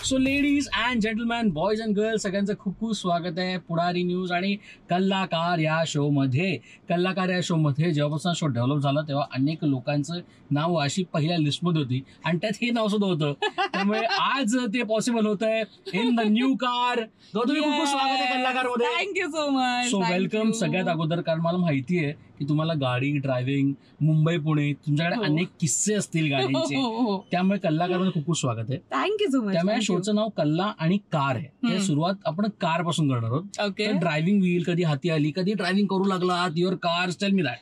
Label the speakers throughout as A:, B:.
A: So ladies and gentleman, boys and girls, सगळ्यांचं खूप खूप स्वागत आहे पुढारी न्यूज आणि कलाकार या शोमध्ये. कलाकार या शोमध्ये जेव्हापासून शो डेव्हलप झाला तेव्हा अनेक लोकांचं नाव अशी पहिल्या लिस्टमध्ये होती आणि त्यात हे नाव सुद्धा होतं. त्यामुळे आज ते पॉसिबल होत आहे इन द न्यू कार. तुम्ही खूप खूप स्वागत आहे कलाकार मध्ये.
B: Thank you so much.
A: So welcome सगळ्यात अगोदर, कारण मला माहिती आहे की तुम्हाला गाडी ड्रायव्हिंग, मुंबई पुणे, तुमच्याकडे अनेक किस्से असतील गाडींचे. त्यामुळे कलाकारमध्ये खूप खूप स्वागत आहे.
B: Thank you so much.
A: त्यामुळे शोचं नाव कल्ला आणि कार आहे. सुरुवात आपण कार पासून करणार आहोत.
B: ओके.
A: ड्रायव्हिंग व्हील कधी हाती आली, कधी ड्रायव्हिंग करू लागला, your car tell me that.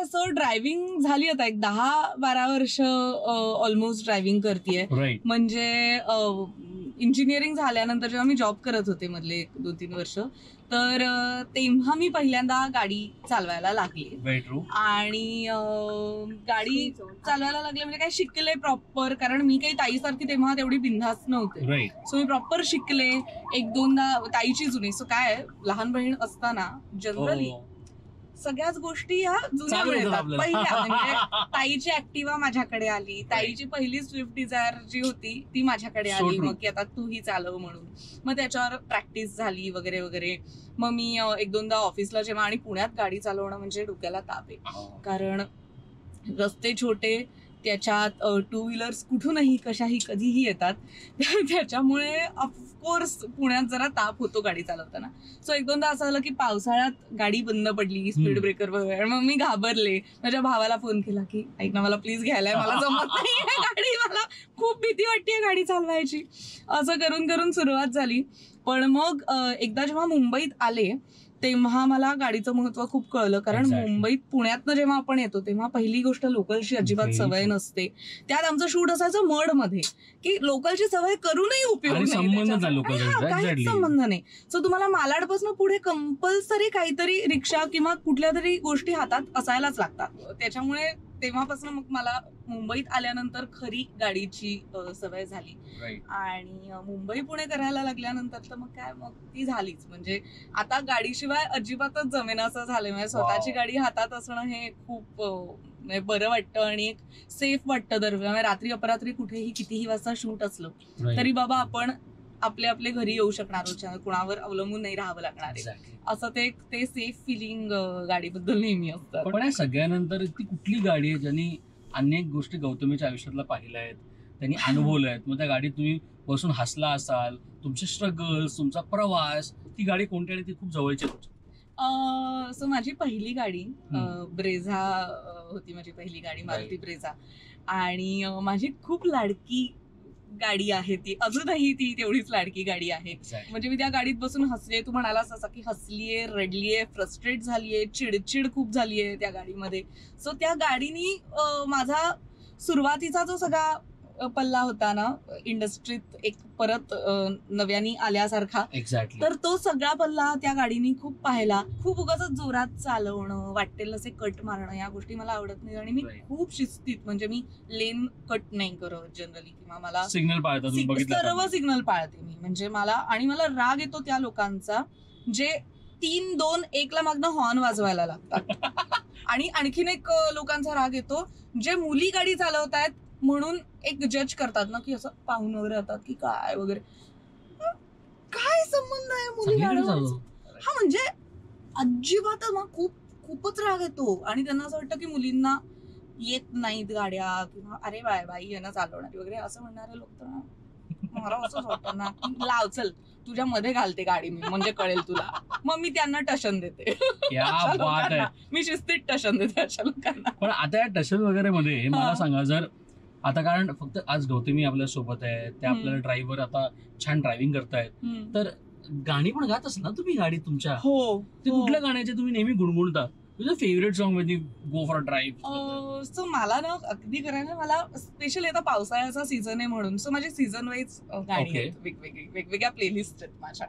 B: So driving झाली आता एक 10-12 वर्ष ऑलमोस्ट ड्रायव्हिंग करतेय.
A: राईट.
B: म्हणजे इंजिनिअरिंग झाल्यानंतर जेव्हा मी जॉब करत होते मधले 2-3 वर्ष, तर तेव्हा मी पहिल्यांदा गाडी चालवायला लागले.
A: Very true.
B: आणि गाडी चालवायला लागले म्हणजे काय शिकले प्रॉपर, कारण मी काही ताईसारखी तेव्हा तेवढी बिनधास्त नव्हते.
A: राईट.
B: सो मी प्रॉपर शिकले. 1-2दा ताईची जुनी. सो काय लहान बहीण असताना जनरली सगळ्याच गोष्टी ह्या जुन्या मिळतात. पहिल्या म्हणजे ताईची ऍक्टिवा माझ्याकडे आली, ताईची पहिली स्विफ्ट डिझायर जी होती ती माझ्याकडे आली. मग की आता तूही चालव म्हणून. मग त्याच्यावर प्रॅक्टिस झाली वगैरे वगैरे. मग मी 1-2दा ऑफिसला जेव्हा, आणि पुण्यात गाडी चालवणं म्हणजे डोक्याला ताप आहे, कारण रस्ते छोटे, त्याच्यात 2 व्हीलर्स कुठूनही कशाही कधीही येतात. त्याच्यामुळे ऑफकोर्स पुण्यात जरा ताप होतो गाडी चालवताना. सो 1-2दा असं झालं की पावसाळ्यात गाडी बंद पडली स्पीड ब्रेकर वगैरे. मग मी घाबरले. माझ्या भावाला फोन केला की ऐक ना, मला प्लीज घ्यायलाय, मला जमत नाहीये गाडी, मला खूप भीती वाटतेय गाडी चालवायची. असं करून करून सुरुवात झाली. पण मग एकदा जेव्हा मुंबईत आले तेव्हा मला गाडीचं महत्व खूप कळलं. कारण मुंबईत पुण्यातनं जेव्हा आपण येतो तेव्हा पहिली गोष्ट लोकलची अजिबात सवय नसते. त्यात आमचं शूट असायचं मडमध्ये, की लोकलची सवय करूनही उपयोग नाही, काहीच संबंध नाही. सो तुम्हाला मालाडपासून पुढे कंपल्सरी काहीतरी रिक्षा किंवा कुठल्या तरी गोष्टी हातात असायलाच लागतात. त्याच्यामुळे तेव्हापासून मग मला मुंबईत आल्यानंतर खरी गाडीची सवय झाली. आणि मुंबई पुणे करायला लागल्यानंतर तर मग काय, मग ती झालीच. म्हणजे आता गाडीशिवाय अजिबातच जमेना असं झालंय. म्हणजे स्वतःची गाडी हातात असणं हे खूप बरं वाटतं आणि एक सेफ वाटतं. दरम्यान रात्री अपरात्री कुठेही कितीही वाजता शूट असलं तरी बाबा आपण आपले आपले घरी येऊ शकणार, कुणावर अवलंबून नाही राहावं लागणार आहे. असं ते सेफ फिलिंग गाडीबद्दल नेहमी असतं.
A: पण या सगळ्यानंतर ती कुठली गाडी आहे ज्यांनी अनेक गोष्टी गौतमीच्या आयुष्यातला पाहिल्या आहेत, त्यांनी अनुभवल्या आहेत? मग त्या गाडीत तुम्ही बसून हसला असाल, तुमचे स्ट्रगल्स, तुमचा प्रवास, ती गाडी कोणती आणि ती खूप जवळची होती?
B: सो माझी पहिली गाडी ब्रेझा होती. माझी पहिली गाडी मारुती ब्रेझा. आणि माझी खूप लाडकी गाडी आहे ती, अजूनही ती तेवढीच लाडकी गाडी आहे. म्हणजे मी त्या गाडीत बसून हसले. तू म्हणालास असं की हसलीये, रडलीये, फ्रस्ट्रेट झालीये, चिडचिड खूप झालीये त्या गाडीमध्ये. सो त्या गाडीनी माझा सुरुवातीचा जो सगळा पल्ला होता ना इंडस्ट्रीत, एक परत नव्याने आल्यासारखा, तर तो सगळा पल्ला त्या गाडीनी खूप पाहिला. खूप उगाच जोरात चालवणं, वाटेल असे कट मारणं, या गोष्टी मला आवडत नाही. आणि मी खूप शिस्तीत, म्हणजे मी लेन कट नाही करत जनरली, किंवा मला
A: सिग्नल
B: सर्व सिग्नल पाळते मी. म्हणजे मला राग येतो त्या लोकांचा जे 3-2-1 मागणं हॉर्न वाजवायला लागतात. आणि आणखीन एक लोकांचा राग येतो जे मुली गाडी चालवतायत म्हणून एक जज करतात ना, की असं पाहून वगैरे होतात की काय वगैरे. काय संबंध आहे मुली गाडीवर? हा म्हणजे अजिबात खूपच राग येतो. आणि त्यांना असं वाटतं की मुलींना येत नाहीत गाड्या, किंवा अरे बाई यांना चालवणारी वगैरे असं म्हणणारे लोक. तर मला असंच वाटतं ना की लाव, चल तुझ्या मध्ये घालते गाडी मी, म्हणजे कळेल तुला. मग मी त्यांना टशन देते. मी शिस्तीत टशन देते अशा लोकांना.
A: पण आता या टशन वगैरे मध्ये मला सांगा, जर आता कारण फक्त आज गौतमी आपल्या सोबत आहे, त्या आपल्याला ड्रायव्हर आता छान ड्रायव्हिंग करतायत, तर गाणी पण गात असाल ना तुम्ही गाडीत तुमच्या?
B: हो.
A: ते कुठल्या गाण्याचे तुम्ही नेहमी गुणगुणता? तुझं favourite song Wien you go for drive?
B: So मला ना अगदी करायला, मला स्पेशली आता पावसाळ्याचा सीझन आहे म्हणून, सो माझी सीझन वाईज गाणी आहेत, वेगवेगळ्या प्लेलिस्ट आहेत माझ्या.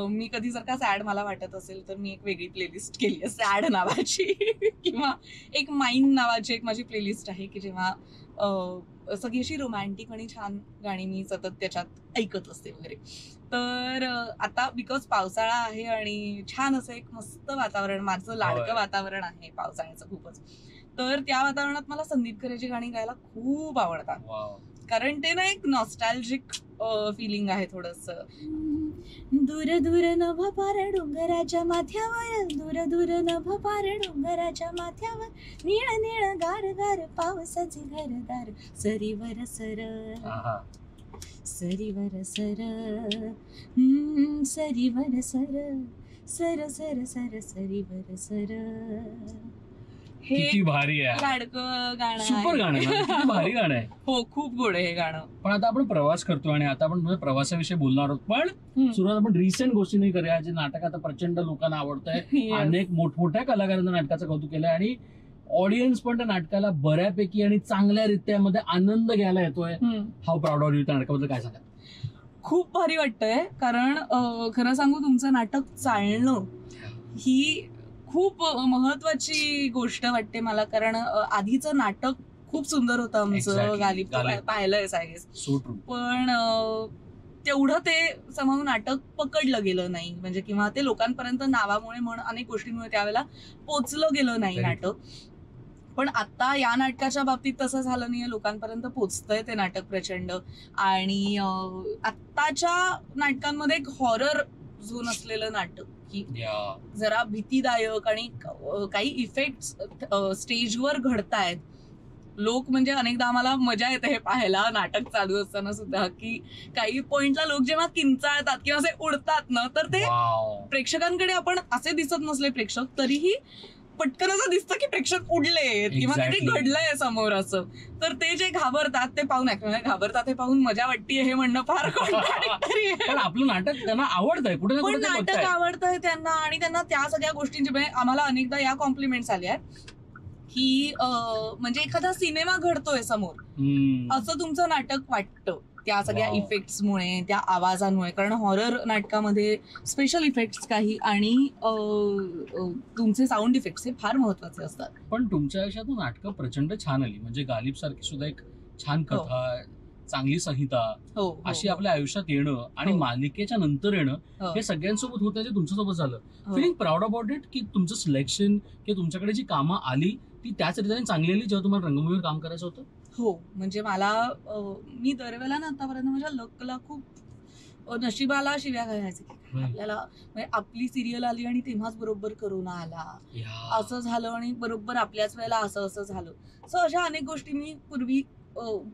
B: मी कधी जर का सॅड मला वाटत असेल तर मी एक वेगळी प्लेलिस्ट केली आहे सॅड नावाची. किंवा एक माइंड नावाची एक माझी प्लेलिस्ट आहे की जेव्हा सगळी अशी रोमॅन्टिक आणि छान गाणी मी सतत त्याच्यात ऐकत असते वगैरे. तर आता बिकॉज पावसाळा आहे आणि छान असं एक मस्त वातावरण, माझं लाडकं वातावरण आहे पावसाळ्याचं खूपच. तर त्या वातावरणात मला संदीप खरेची गाणी गायला खूप आवडतात. कारण ते ना एक नॉस्टॅल्जिक फिलिंग आहे थोडस. दूर दूर नभ पार डोंगराच्या माथ्यावर, दूर दूर नभ पार डोंगराच्या माथ्यावर, निळ निळ गार गार पावसाचे घरदार, सरीवर सर सरीवर सर, सरीवर सर, सर सर सर सरीवर सर. हे
A: किती भारी आहे,
B: लाडकं गाणं
A: सुपर गाणं आहे ना? किती भारी गाणं आहे.
B: हो, खूप गोड आहे हे गाणं.
A: पण आता आपण प्रवास करतो आणि आता आपण प्रवासाविषयी बोलणार आहोत, पण सुरुवात आपण रिसेंट गोष्टी नाही करूया. जे नाटक आता प्रचंड लोकांना आवडतंय,
B: Yes.
A: अनेक मोठमोठ्या कलाकारांना नाटकाचं कौतुक केलंय आणि ऑडियन्स पण त्या नाटकाला बऱ्यापैकी आणि चांगल्या रित्या मध्ये आनंद घ्यायला येतोय. How proud of you. त्या नाटकाबद्दल काय सांगा?
B: खूप भारी वाटतंय, कारण खरं सांगू तुमचं नाटक चालणं ही खूप महत्वाची गोष्ट वाटते मला. कारण आधीचं नाटक खूप सुंदर होतं आमचं.
A: Exactly.
B: गालिब
A: गालिब.
B: पाहिलंय आय गेस.
A: So true.
B: पण तेवढं ते समावून नाटक पकडलं गेलं नाही, म्हणजे किंवा ते लोकांपर्यंत नावामुळे म्हण अनेक गोष्टींमुळे त्यावेळेला पोचलं गेलं नाही नाटक. पण आता या नाटकाच्या बाबतीत तसं झालं नाहीये. लोकांपर्यंत पोचतंय ते नाटक प्रचंड. आणि आत्ताच्या नाटकांमध्ये एक हॉरर झोन असलेलं नाटक, की जरा भीतीदायक आणि काही इफेक्ट्स स्टेजवर घडतायत. लोक म्हणजे अनेकदा आम्हाला मजा येते हे पाहायला नाटक चालू असताना सुद्धा, की काही पॉइंटला लोक जेव्हा किंचाळतात किंवा असे उडतात ना, तर ते प्रेक्षकांकडे आपण असे दिसत नसले प्रेक्षक तरीही पटकन असं दिसतं की प्रेक्षक उडले किंवा काहीतरी घडलंय समोर असं. तर ते जे घाबरतात ते पाहून घाबरतात हे पाहून मजा वाटते हे म्हणणं फार contradictory आहे.
A: पण आपलं नाटक त्यांना आवडतंय, कुठे ना
B: पण
A: कुठे
B: नाटक आवडतंय त्यांना आणि त्यांना त्या सगळ्या गोष्टींची म्हणजे आम्हाला अनेकदा या कॉम्प्लिमेंट्स आल्या की म्हणजे एखादा सिनेमा घडतोय समोर असं तुमचं नाटक वाटतं त्या सगळ्या इफेक्ट्समुळे, त्या आवाजांमुळे. कारण हॉरर नाटकामध्ये स्पेशल इफेक्ट्स काही आणि तुमचे साऊंड इफेक्ट्स हे फार महत्वाचे असतात.
A: पण तुमच्या आयुष्यात नाटकं प्रचंड छान आली. म्हणजे गालिब सारखी सुद्धा एक छान कथा, चांगली संहिता अशी आपल्या आयुष्यात येणं आणि मालिकेच्या नंतर येणं हे सगळ्यांसोबत होतं, जे तुमच्यासोबत झालं. फिलिंग प्राऊड अबाउट इट, की तुमचं सिलेक्शन किंवा तुमच्याकडे जी कामं आली ती त्याच रीतीने चांगली आली जेव्हा तुम्हाला रंगभूमीवर काम करायचं होतं.
B: हो, म्हणजे मला मी दरवेळेला ना आतापर्यंत माझ्या लकला खूप नशिबाला शिव्या घालायचे. आपल्याला म्हणजे आपली सिरियल आली आणि तेव्हाच बरोबर करोना आला, असं झालं आणि बरोबर आपल्याच वेळेला असं असं झालं. सो अशा अनेक गोष्टी मी पूर्वी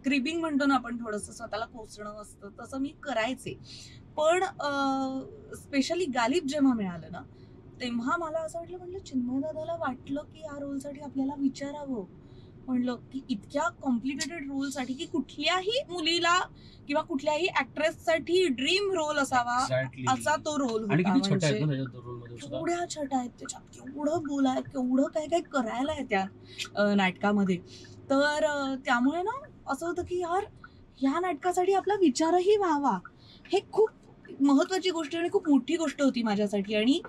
B: क्रिबिंग म्हणतो ना आपण, थोडंसं स्वतःला कोसणं असतं तसं मी करायचे. पण स्पेशली गालिब जेव्हा मिळालं ना, तेव्हा मला असं वाटलं, म्हणलं चिन्मय दादाला वाटलं की या रोलसाठी आपल्याला विचारावं. म्हणलं की इतक्या कॉम्प्लिकेटेड रोलसाठी, की कुठल्याही मुलीला किंवा कुठल्याही ऍक्ट्रेससाठी ड्रीम रोल असावा असा तो रोल होता. म्हणजे एवढ्या छटा आहेत त्याच्यात, केवढं बोल आहे, केवढं काय काय करायला आहे त्या नाटकामध्ये. तर त्यामुळे ना असं होतं की यार ह्या नाटकासाठी आपला विचारही व्हावा. हे खूप महत्वाची गोष्ट आणि खूप मोठी गोष्ट होती माझ्यासाठी. आणि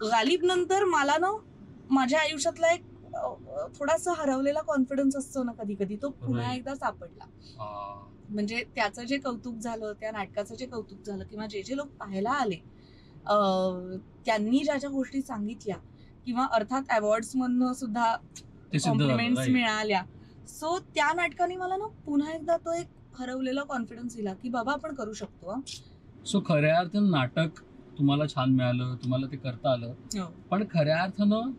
B: गालिब नंतर मला ना माझ्या आयुष्यातला एक थोडासा हरवलेला कॉन्फिडन्स असतो ना कधी कधी, तो पुन्हा एकदा सापडला. म्हणजे त्याचं जे कौतुक झालं, त्या नाटकाचं जे कौतुक झालं, किंवा जे जे लोक पाहायला आले त्यांनी ज्या ज्या गोष्टी सांगितल्या, किंवा अर्थात अवॉर्ड्स मधनं सुद्धा कॉम्प्लिमेंट्स मिळाल्या. सो त्या नाटकाने मला ना पुन्हा एकदा तो एक हरवलेला कॉन्फिडन्स दिला की बाबा आपण करू शकतो.
A: सो खऱ्या अर्थानं नाटक तुम्हाला छान मिळालं, तुम्हाला ते करता आलं. पण खऱ्या अर्थानं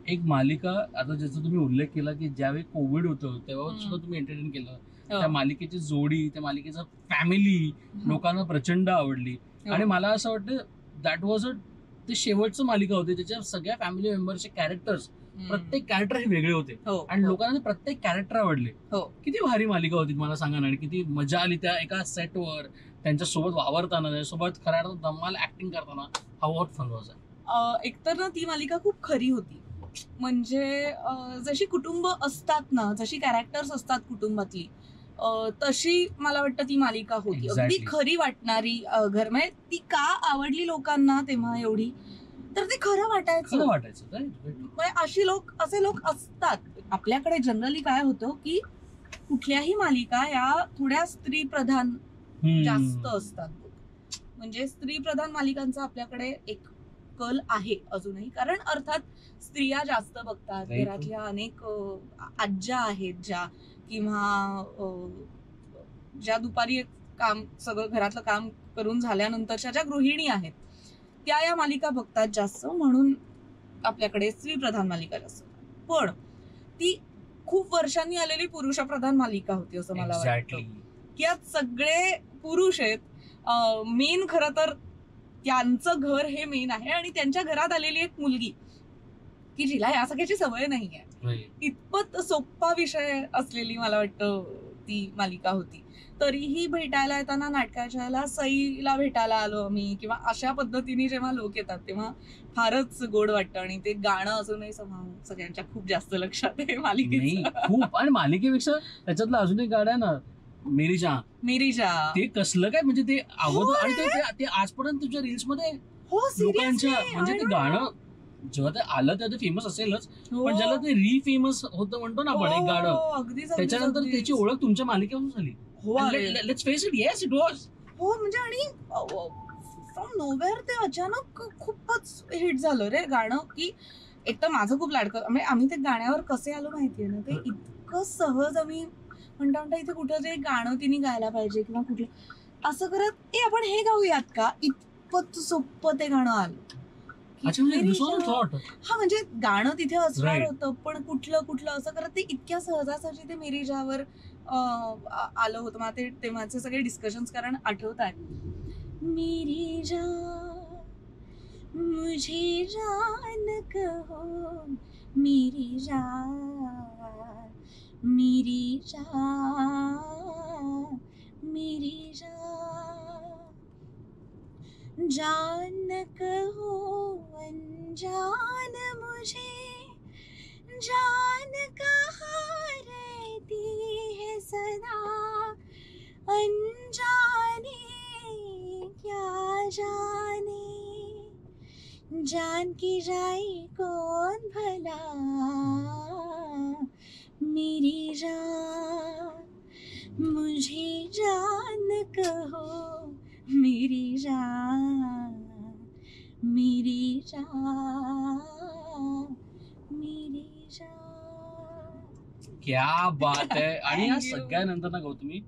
A: एक मालिका, आता ज्याचा तुम्ही उल्लेख केला की ज्यावेळी कोविड होतं तेव्हा सुद्धा तुम्ही एंटरटेन केलं. त्या मालिकेची जोडी, त्या मालिकेचं फॅमिली लोकांना प्रचंड आवडली. आणि मला असं वाटतं दॅट वॉज ते शेवटचं मालिका होती त्याच्या सगळ्या फॅमिली मेंबरचे कॅरेक्टर्स, प्रत्येक कॅरेक्टर हे वेगळे होते आणि लोकांना प्रत्येक कॅरेक्टर आवडले. किती भारी मालिका होती मला सांगा ना. आणि किती मजा आली त्या एका सेटवर त्यांच्यासोबत वावरताना, त्याच्यासोबत खऱ्या अर्थात धमाल ऍक्टिंग करताना. हाऊ व्हॉट फन वाज इट.
B: एकतर ना ती मालिका खूप खरी होती. म्हणजे जशी कुटुंब असतात ना, जशी कॅरेक्टर्स असतात कुटुंबातली, तशी मला वाटतं ती मालिका होती. अगदी खरी वाटणारी. घर म्हणजे ती का आवडली लोकांना तेव्हा एवढी, तर ते खरं वाटायचं. असे लोक असतात आपल्याकडे. जनरली काय होतं की कुठल्याही मालिका या थोड्या स्त्री प्रधान जास्त असतात. म्हणजे स्त्री प्रधान मालिकांचा आपल्याकडे एक कल आहे अजूनही. कारण अर्थात स्त्रिया जास्त बघतात. घरातल्या अनेक आज्या आहेत ज्या, किंवा ज्या दुपारी काम सगळं घरातलं काम करून झाल्यानंतरच्या ज्या गृहिणी आहेत त्या या मालिका बघतात जास्त, म्हणून आपल्याकडे स्त्रीप्रधान मालिका जास्त. पण ती खूप वर्षांनी आलेली पुरुषप्रधान मालिका होती असं मला वाटतं, की यात सगळे पुरुष आहेत. मेन खरं तर त्यांचं घर हे मेन आहे आणि त्यांच्या घरात आलेली एक मुलगी की जिला या सगळ्याची सवय नाहीये, इतपत सोप्पा विषय असलेली मला वाटतं ती मालिका होती. तरीही भेटायला येताना नाटकाच्या याला सईला भेटायला आलो आम्ही, किंवा अशा पद्धतीने जेव्हा लोक येतात तेव्हा फारच गोड वाटतं. आणि ते गाणं अजूनही सगळ्यांच्या खूप जास्त लक्षात आहे मालिकेचं.
A: खूप. आणि मालिकेपेक्षा त्याच्यातलं अजून एक गाणं आहे ना, मेरी जान, ते कसलं काय, म्हणजे ते अगोदर आणि ते आजपर्यंत तुझ्या रील्स मध्ये लोकांच्या, म्हणजे ते गाणं जेव्हा ते आलं तेव्हा ते फेमस असेलच, पण ज्याला ते फेमस होतं म्हणतो ना आपण एक गाणं, त्याच्यानंतर त्याची ओळख तुमच्या मालिकेपासून झाली. Let's face it, yes it was.
B: हो, म्हणजे आणि फ्रॉम नोवेअर ते अचानक खूपच हिट झालं रे गाणं, की एक तर माझं खूप लाडकं, म्हणजे आम्ही ते गाण्यावर कसे आलो माहितीये ना, ते इतकं सहज आम्ही म्हणता इथे कुठं जे गाणं तिने गायला पाहिजे किंवा कुठलं असं करत आपण हे गाऊयात का, इतपत सोपं ते गाणं आलं. हा, म्हणजे गाणं तिथे असणार होतं, पण कुठलं असं करत ते इतक्या सहजासहजी ते मेरी जावर आलं होतं. मला ते तेव्हाचे सगळे डिस्कशन्स कारण आठवत आहेत. मेरी जान मुझे जान कहो, मेरी जान, मेरी जान, मेरी जान, जान कहो अनजान मुझे, जान कहाँ रहती है सदा, अनजाने क्या जाने, जान की जाए कौन भला, मेरी जान मुझे जान कहो, मेरी जान, मेरी जान, मेरी जान.
A: क्या बात आहे. आणि या सगळ्यानंतर ना गौतमी,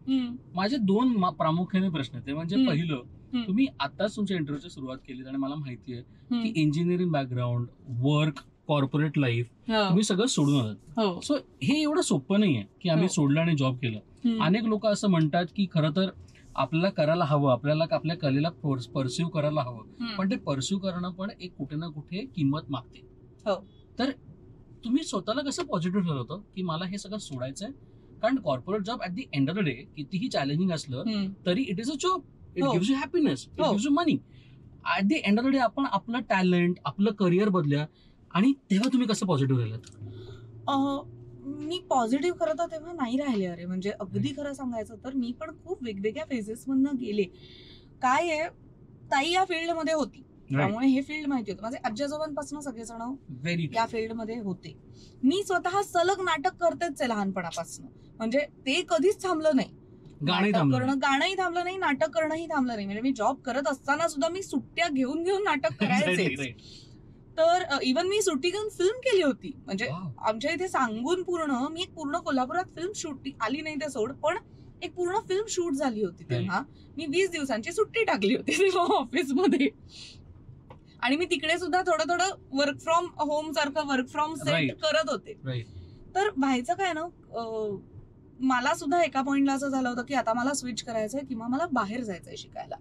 A: माझे दोन प्रामुख्याने प्रश्न आहेत. म्हणजे पहिलं, तुम्ही आताच तुमच्या इंटरव्ह्यूची सुरुवात केली आणि मला माहिती आहे की engineering background, work, corporate life तुम्ही सगळं सोडून आलात. सो हे एवढं सोपं नाहीये की आम्ही सोडलं आणि जॉब केलं. अनेक लोक असं म्हणतात की खरं तर आपल्याला करायला हवं, आपल्याला आपल्या कलेला परस्यू करायला हवं, पण ते परस्यू करणं पण एक कुठे ना कुठे किंमत मागते. तर तुम्ही स्वतःला कसं पॉझिटिव्ह ठरवलं होतं की मला हे सगळं सोडायचंय? कारण corporate job at the end of the day कितीही चॅलेंजिंग असलं तरी it is a job, it gives you happiness, it gives you money. At the end of the day आपण आपलं टॅलेंट, आपलं करिअर बदल्या, आणि तेव्हा तुम्ही कसं पॉझिटिव्ह राहिलात?
B: मी पॉझिटिव्ह खरं तर तेव्हा नाही राहिले. अरे म्हणजे अगदी खरं सांगायचं तर मी पण खूप वेगवेगळ्या फेजेस मधनं गेले. काय आहे, ताई या फील्ड मध्ये होती त्यामुळे हे फील्ड माहिती होतं. माझे आजी आजोबांपासून सगळेजण या फील्ड मध्ये होते. मी स्वतः सलग नाटक करतेच आहे लहानपणापासून, म्हणजे ते कधीच थांबलं नाही. गाणंही थांबलं नाही, नाटक करणंही थांबलं नाही. म्हणजे मी जॉब करत असताना सुद्धा मी सुट्ट्या घेऊन नाटक करायचे. तर इव्हन मी सुट्टी घेऊन फिल्म केली होती. म्हणजे आमच्या इथे सांगून मी एक पूर्ण कोल्हापुरात फिल्म शूट, आली नाही ते सोड, पण एक पूर्ण फिल्म शूट झाली होती. तेव्हा मी 20 दिवसांची सुट्टी टाकली होती तेव्हा ऑफिसमध्ये. आणि मी तिकडे सुद्धा थोडं वर्क फ्रॉम होम सारखं वर्क फ्रॉम सेट करत होते. तर व्हायचं काय ना, मला सुद्धा एका पॉइंटला असं झालं होतं की आता मला स्विच करायचंय किंवा मला बाहेर जायचंय शिकायला,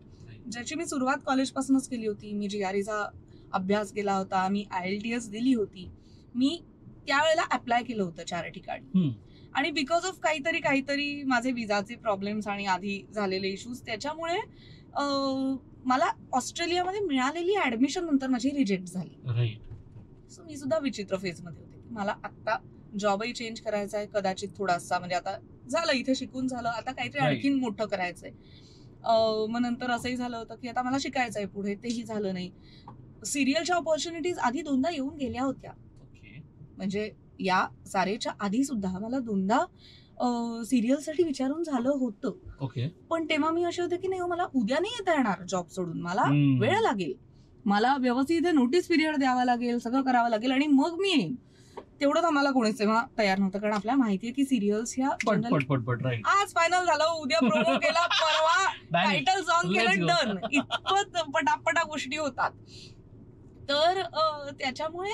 B: ज्याची मी सुरुवात कॉलेजपासूनच केली होती. मी GREचा अभ्यास केला होता, मी IELTS दिली होती, मी त्यावेळेला अप्लाय केलं होतं 4 ठिकाणी. आणि बिकॉज ऑफ काहीतरी माझे विजाचे प्रॉब्लेम्स आणि आधी झालेले इश्यूज, त्याच्यामुळे मला ऑस्ट्रेलियामध्ये मिळालेली ऍडमिशन नंतर माझी रिजेक्ट झाली. सो मी सुद्धा विचित्र फेज मध्ये होते. मला आता जॉबही चेंज करायचा आहे कदाचित थोडासा, म्हणजे आता झालं इथे शिकून झालं, आता काहीतरी आणखीन मोठं करायचंय. मग नंतर असंही झालं होतं की आता मला शिकायचंय पुढे, तेही झालं नाही. सिरियलच्या ऑपॉर्च्युनिटीज आधी 2दा येऊन गेल्या होत्या. म्हणजे या सारेच्या आधी सुद्धा मला 2दा सिरियलसाठी विचारून झालं होतं. पण तेव्हा मी असे होते की नाही, मला उद्या नाही येता येणार जॉब सोडून, मला वेळ लागेल, मला व्यवस्थित नोटीस पिरियड द्यावा लागेल, सगळं करावं लागेल आणि मग मी येईन. तेवढंच आम्हाला कोणीच तेव्हा तयार नव्हतं, कारण आपल्याला माहितीये की सिरियल्स ह्या
A: पट राईट.
B: आज फायनल झालं, उद्या प्रोमो केला, परवा टायटल सॉन्ग केलं, डन. इतपत पटापटा गोष्टी होतात. तर त्याच्यामुळे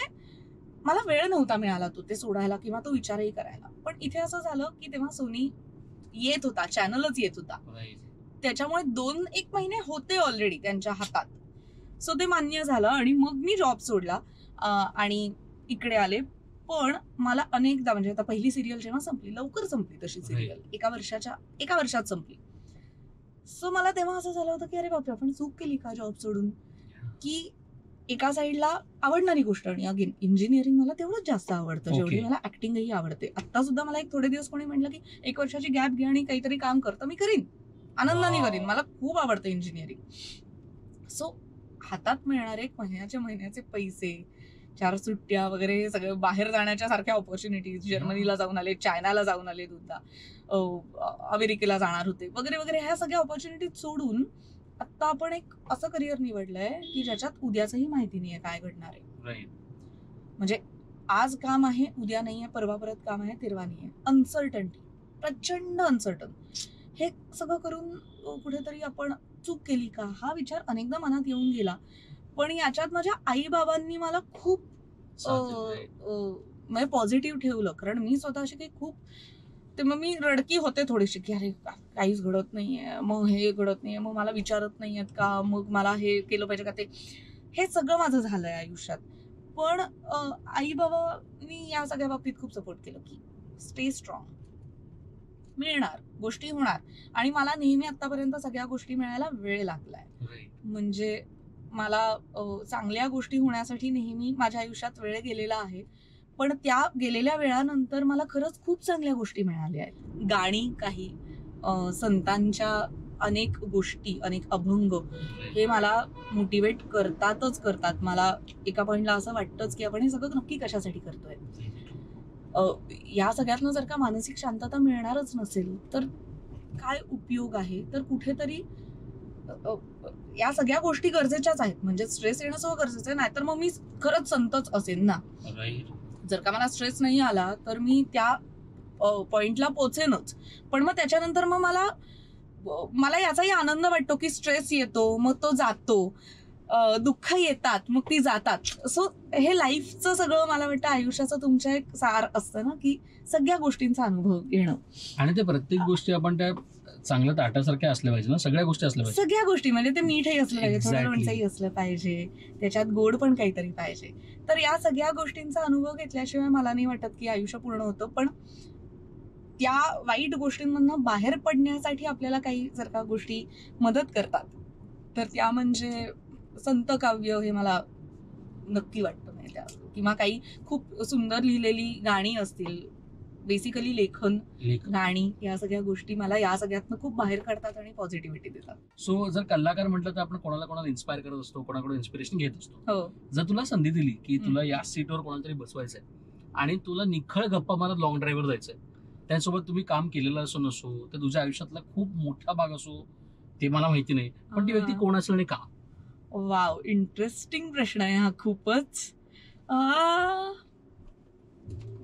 B: मला वेळ नव्हता मिळाला ते सोडायला किंवा तो विचारही करायला. पण इथे असं झालं की तेव्हा सोनी येत होता, चॅनलच येत होता, त्याच्यामुळे 2-1 महिने होते ऑलरेडी त्यांच्या हातात. सो ते मान्य झालं आणि मग मी जॉब सोडला आणि इकडे आले. पण मला अनेकदा, म्हणजे आता पहिली सिरियल जेव्हा संपली, लवकर संपली तशी सिरियल, 1 वर्षात संपली. सो मला तेव्हा असं झालं होतं की अरे बापरे, आपण चूक केली का जॉब सोडून, की एका साईडला आवडणारी गोष्ट, आणि अगेन इंजिनिअरिंग मला तेवढंच जास्त आवडतं जेवढी मला ऍक्टिंगही आवडते. आता सुद्धा मला एक थोडे दिवस कोणी म्हटलं की 1 वर्षाची गॅप घे आणि काहीतरी काम करतं, मी करीन, आनंदाने करीन, मला खूप आवडतं इंजिनिअरिंग. सो हातात मिळणारे महिन्याचे पैसे, 4 सुट्ट्या वगैरे, हे सगळं बाहेर जाण्याच्या सारख्या ऑपॉर्च्युनिटीज, जर्मनीला जाऊन आले, चायनाला जाऊन आले, अमेरिकेला जाणार होते वगैरे वगैरे, ह्या सगळ्या ऑपॉर्च्युनिटीज सोडून आता आपण एक असं करिअर निवडलंय की ज्याच्यात उद्याचंही माहिती नाहीये काय घडणार आहे. म्हणजे आज काम आहे, उद्या नाहीये, परवा परत काम आहे, तेरवा नाहीये. अनसर्टन्टी, प्रचंड अनसर्टन. हे सगळं करून कुठेतरी आपण चूक केली का हा विचार अनेकदा मनात येऊन गेला. पण याच्यात माझ्या आई बाबांनी मला खूप म्हणजे पॉझिटिव्ह ठेवलं, कारण मी स्वतःशी काही खूप, ते मग मी रडकी होते थोडीशी की अरे काहीच घडत नाहीये, मग हे घडत नाहीये, मग मला विचारत नाहीयेत का, मग मला हे केलं पाहिजे का, ते हे सगळं माझं झालंय आयुष्यात. पण आई बाबांनी या सगळ्या बाबतीत खूप सपोर्ट केलं की स्टे स्ट्रॉंग, मिळणार, गोष्टी होणार. आणि मला नेहमी आतापर्यंत सगळ्या गोष्टी मिळायला वेळ लागलाय. म्हणजे मला चांगल्या गोष्टी होण्यासाठी नेहमी माझ्या आयुष्यात वेळ गेलेला आहे, पण त्या गेलेल्या वेळानंतर मला खरंच खूप चांगल्या गोष्टी मिळाल्या आहेत. गाणी, काही संतांच्या अनेक गोष्टी, अनेक अभंग, हे मला मोटिवेट करतात. मला एका पॉइंटला असं वाटतंच की आपण हे सगळं नक्की कशासाठी करतोय. या सगळ्यातनं जर का मानसिक शांतता मिळणारच नसेल तर काय उपयोग आहे. तर कुठेतरी या सगळ्या गोष्टी गरजेच्याच आहेत. म्हणजे स्ट्रेस येणं सगळं गरजेचं आहे, नाहीतर मग मी खरंच संतच असेन ना. जर का मला स्ट्रेस नाही आला तर मी त्या पॉइंटला पोहोचेनच. पण मग त्याच्यानंतर मग मला याचाही आनंद वाटतो की स्ट्रेस येतो, मग तो जातो, दुःख येतात, मग ती जातात. सो हे लाईफचं सगळं मला वाटतं आयुष्याचं तुमच्या एक सार असतं ना, की सगळ्या गोष्टींचा अनुभव घेणं.
A: आणि ते प्रत्येक गोष्टी आपण त्या चांगल्या ताटासारख्या असल्या पाहिजे ना, सगळ्या गोष्टी असल्या पाहिजे.
B: सगळ्या गोष्टी म्हणजे ते मीठही असलं पाहिजे, थोडं लोणचंही असलं पाहिजे, त्याच्यात गोड पण काहीतरी पाहिजे. तर या सगळ्या गोष्टींचा अनुभव घेतल्याशिवाय मला नाही वाटत की आयुष्य पूर्ण होतं. पण त्या वाईट गोष्टींमधनं बाहेर पडण्यासाठी आपल्याला काही जर का गोष्टी मदत करतात तर त्या म्हणजे संत काव्य, हे मला नक्की वाटतं. नाही त्या किंवा काही खूप सुंदर लिहिलेली गाणी असतील, बेसिकली लेखन, गाणी, या सगळ्या गोष्टी मला या सगळ्यातनं खूप बाहेर काढतात आणि पॉझिटिव्हिटी देतात.
A: सो जर कलाकार म्हटलं तर आपण कोणाला इन्स्पायर करत असतो, कोणाकडून इन्स्पिरेशन घेत असतो.
B: हो.
A: जर तुला संधी दिली की तुला या सीटवर कोणाला तरी बसवायचंय आणि तुला निखळ गप्पा मारत लॉंग ड्राईव्हवर जायचंय, त्यासोबत तुम्ही काम केलेलं असो नसो, तर तुझ्या आयुष्यातला खूप मोठा भाग असो, ते मला माहिती नाही, पण ती व्यक्ती कोण असेल आणि का?
B: वाव, इंटरेस्टिंग प्रश्न आहे हा खूपच.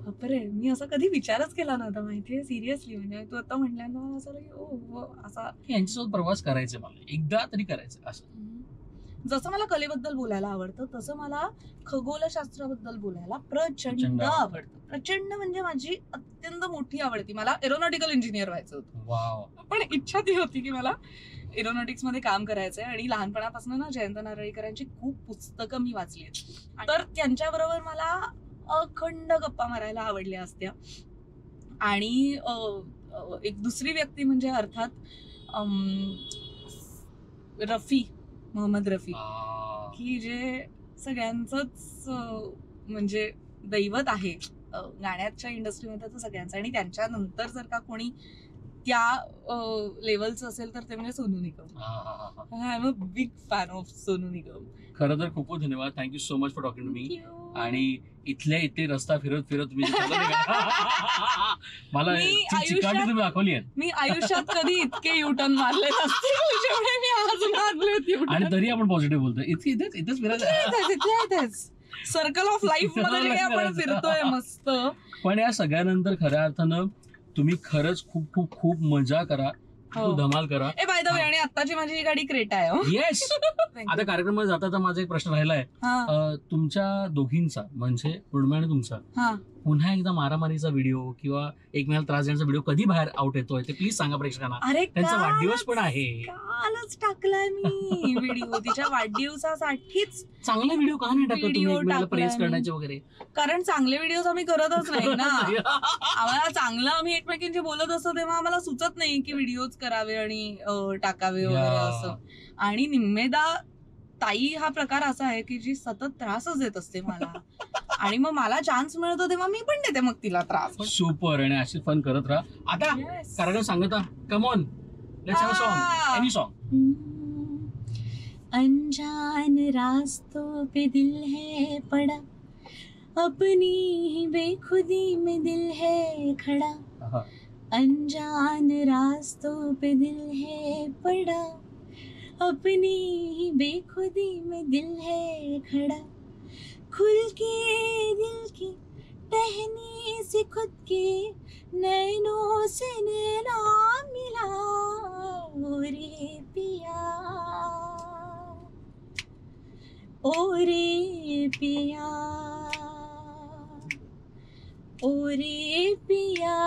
B: बापरे, मी असा कधी विचारच केला नव्हता माहितीये, सिरियसली. म्हणजे तू आता म्हटल्यानंतर मला असं असा
A: यांच्यासोबत प्रवास करायचा, मला एकदा तरी करायचं. असं
B: जसं मला कलेबद्दल बोलायला आवडतं तसं मला खगोलशास्त्राबद्दल बोलायला प्रचंड आवडतं. प्रचंड म्हणजे माझी अत्यंत मोठी आवडती. मला एरोनॉटिकल इंजिनियर व्हायचं होतं, पण इच्छा ती होती की मला एरोनॉटिक्स मध्ये काम करायचंय. आणि लहानपणापासून ना जयंत नारळीकरांची खूप पुस्तकं मी वाचली आहेत, तर त्यांच्याबरोबर मला अखंड गप्पा मारायला आवडल्या असत्या. आणि एक दुसरी व्यक्ती म्हणजे अर्थात मोहम्मद रफी, की जे सगळ्यांचंच म्हणजे दैवत आहे गाण्याच्या इंडस्ट्रीमध्ये तर सगळ्यांचं. आणि त्यांच्यानंतर जर का कोणी त्या लेवलचं असेल तर ते म्हणजे Sonu Nigam. I am a big fan of Sonu Nigam.
A: खरं तर खूप खूप धन्यवाद. Thank you so much for talking to me. आणि इथल्या इथे रस्ता फिरत तुम्ही मला चिकाटी तुम्ही दाखवली आहे.
B: मी आयुष्यात कधी इतके युटर्न मारले नसतील जेवढे मी आज मारले होते.
A: आणि तरी आपण पॉझिटिव्ह बोलतोय. इथेच फिरायचं.
B: सर्कल ऑफ लाईफ मध्ये जे काही आपण फिरतोय मस्त.
A: पण या सगळ्यानंतर खऱ्या अर्थानं तुम्ही खरंच खूप खूप खूप मजा करा, खूप धमाल करा.
B: ए बाय द वे, आणि आत्ताची माझी ही गाडी क्रेटा आहे.
A: येस. आता कार्यक्रमात जाता माझा एक प्रश्न राहिलाय तुमच्या दोघींचा, म्हणजे उर्मिला आणि तुमचा, पुन्हा एकदा मारामारीचा व्हिडिओ किंवा एकमेकाला त्रास देण्याचा व्हिडिओ कधी बाहेर आउट येतोय ते प्लीज सांगा प्रेक्षकांना.
B: अरे
A: त्यांचा वाढदिवस पण आहे.
B: कालच टाकलाय मी व्हिडिओ तिच्या वाढदिवसासाठीच.
A: चांगले व्हिडिओ का नाही टाकत तुम्ही एकमेकाला प्रेस करण्याचे वगैरे?
B: कारण चांगले व्हिडिओ आम्ही करतच नाही ना. आम्हाला चांगलं आम्ही एकमेकांशी बोलत असतो तेव्हा आम्हाला सुचत नाही की व्हिडिओज करावे आणि टाकावे वगैरे असं. आणि निम्मेदा ताई हा प्रकार असा आहे की जी सतत त्रासच देत असते मला, आणि मग मला चान्स मिळतो तेव्हा मी पण देते मग तिला त्रास.
A: सुपर. आणि अशी फन करत राहा. आता कार्यक्रम सांगता come on, let's have a song, any song.
B: अनजान रास्तों पे दिल है पड़ा, अपनी ही बेखुदी में दिल है खड़ा. अनजान रास्तों पे दिल है पड़ा, अपनी ही बेखुदी में दिल है खड़ा. खुल के दिल की टहनी से खुद के नैनों से नैना मिला. ओ रे पिया, ओ रे पिया, ओ रे पिया.